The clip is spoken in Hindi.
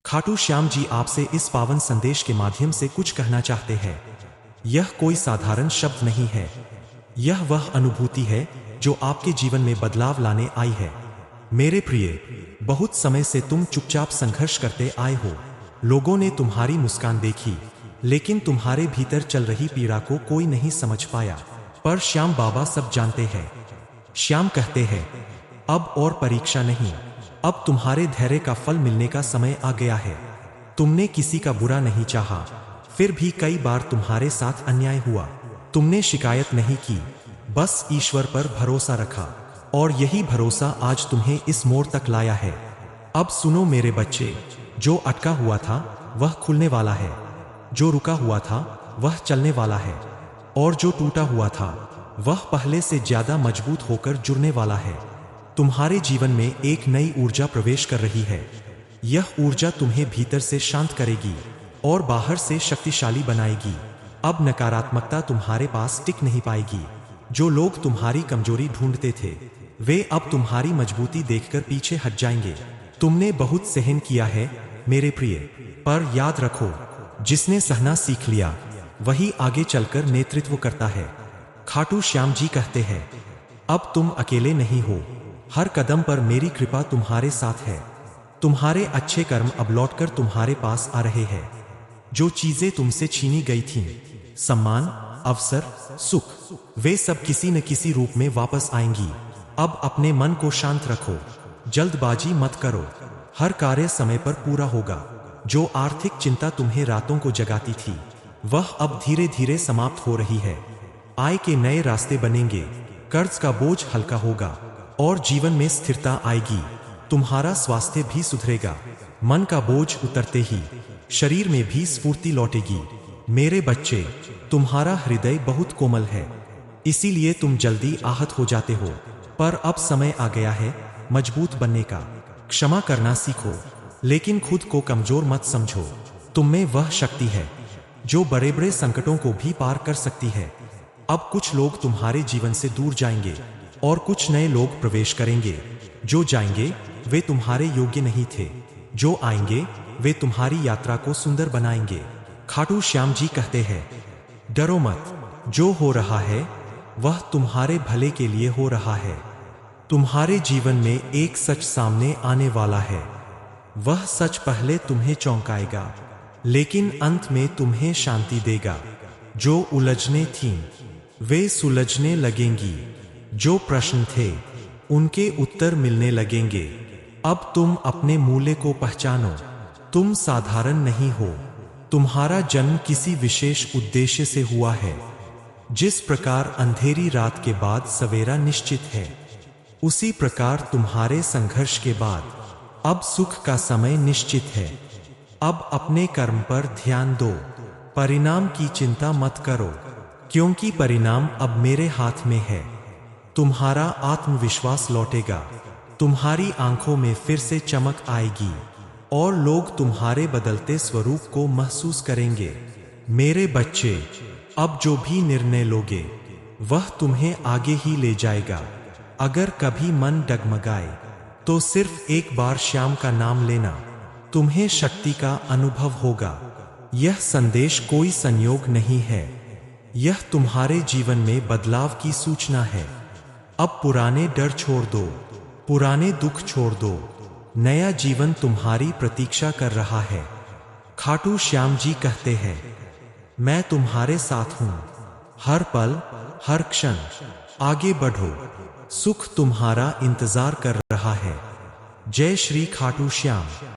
खाटू श्याम जी आपसे इस पावन संदेश के माध्यम से कुछ कहना चाहते हैं। यह कोई साधारण शब्द नहीं है, यह वह अनुभूति है जो आपके जीवन में बदलाव लाने आई है। मेरे प्रिय, बहुत समय से तुम चुपचाप संघर्ष करते आए हो। लोगों ने तुम्हारी मुस्कान देखी, लेकिन तुम्हारे भीतर चल रही पीड़ा को कोई नहीं समझ पाया। पर श्याम बाबा सब जानते हैं। श्याम कहते हैं, अब और परीक्षा नहीं, अब तुम्हारे धैर्य का फल मिलने का समय आ गया है। तुमने किसी का बुरा नहीं चाहा, फिर भी कई बार तुम्हारे साथ अन्याय हुआ। तुमने शिकायत नहीं की, बस ईश्वर पर भरोसा रखा, और यही भरोसा आज तुम्हें इस मोड़ तक लाया है। अब सुनो मेरे बच्चे, जो अटका हुआ था वह खुलने वाला है, जो रुका हुआ था वह चलने वाला है, और जो टूटा हुआ था वह पहले से ज्यादा मजबूत होकर जुड़ने वाला है। तुम्हारे जीवन में एक नई ऊर्जा प्रवेश कर रही है। यह ऊर्जा तुम्हें भीतर से शांत करेगी और बाहर से शक्तिशाली बनाएगी। अब नकारात्मकता तुम्हारे पास टिक नहीं पाएगी। जो लोग तुम्हारी कमजोरी ढूंढते थे, वे अब तुम्हारी मजबूती देखकर पीछे हट जाएंगे। तुमने बहुत सहन किया है मेरे प्रिय, पर याद रखो, जिसने सहना सीख लिया वही आगे चलकर नेतृत्व करता है। खाटू श्याम जी कहते हैं, अब तुम अकेले नहीं हो। हर कदम पर मेरी कृपा तुम्हारे साथ है। तुम्हारे अच्छे कर्म अब लौटकर तुम्हारे पास आ रहे हैं। जो चीजें तुमसे छीनी गई थीं, सम्मान, अवसर, सुख, वे सब किसी न किसी रूप में वापस आएंगी। अब अपने मन को शांत रखो, जल्दबाजी मत करो। हर कार्य समय पर पूरा होगा। जो आर्थिक चिंता तुम्हें रातों को जगाती थी, वह अब धीरे धीरे समाप्त हो रही है। आय के नए रास्ते बनेंगे, कर्ज का बोझ हल्का होगा और जीवन में स्थिरता आएगी। तुम्हारा स्वास्थ्य भी सुधरेगा। मन का बोझ उतरते ही शरीर में भी स्फूर्ति लौटेगी। मेरे बच्चे, तुम्हारा हृदय बहुत कोमल है, इसीलिए तुम जल्दी आहत हो जाते हो। पर अब समय आ गया है मजबूत बनने का। क्षमा करना सीखो, लेकिन खुद को कमजोर मत समझो। तुम में वह शक्ति है जो बड़े बड़े संकटों को भी पार कर सकती है। अब कुछ लोग तुम्हारे जीवन से दूर जाएंगे और कुछ नए लोग प्रवेश करेंगे। जो जाएंगे वे तुम्हारे योग्य नहीं थे, जो आएंगे वे तुम्हारी यात्रा को सुंदर बनाएंगे। खाटू श्याम जी कहते हैं, डरो मत, जो हो रहा है वह तुम्हारे भले के लिए हो रहा है। तुम्हारे जीवन में एक सच सामने आने वाला है। वह सच पहले तुम्हें चौंकाएगा, लेकिन अंत में तुम्हें शांति देगा। जो उलझने थीं, वे सुलझने लगेंगी। जो प्रश्न थे, उनके उत्तर मिलने लगेंगे। अब तुम अपने मूल्य को पहचानो। तुम साधारण नहीं हो। तुम्हारा जन्म किसी विशेष उद्देश्य से हुआ है। जिस प्रकार अंधेरी रात के बाद सवेरा निश्चित है, उसी प्रकार तुम्हारे संघर्ष के बाद अब सुख का समय निश्चित है। अब अपने कर्म पर ध्यान दो। परिणाम की चिंता मत करो, क्योंकि परिणाम अब मेरे हाथ में है। तुम्हारा आत्मविश्वास लौटेगा, तुम्हारी आंखों में फिर से चमक आएगी और लोग तुम्हारे बदलते स्वरूप को महसूस करेंगे। मेरे बच्चे, अब जो भी निर्णय लोगे वह तुम्हें आगे ही ले जाएगा। अगर कभी मन डगमगाए तो सिर्फ एक बार श्याम का नाम लेना, तुम्हें शक्ति का अनुभव होगा। यह संदेश कोई संयोग नहीं है, यह तुम्हारे जीवन में बदलाव की सूचना है। अब पुराने डर छोड़ दो, पुराने दुख छोड़ दो। नया जीवन तुम्हारी प्रतीक्षा कर रहा है। खाटू श्याम जी कहते हैं, मैं तुम्हारे साथ हूं। हर पल, हर क्षण आगे बढ़ो, सुख तुम्हारा इंतजार कर रहा है। जय श्री खाटू श्याम।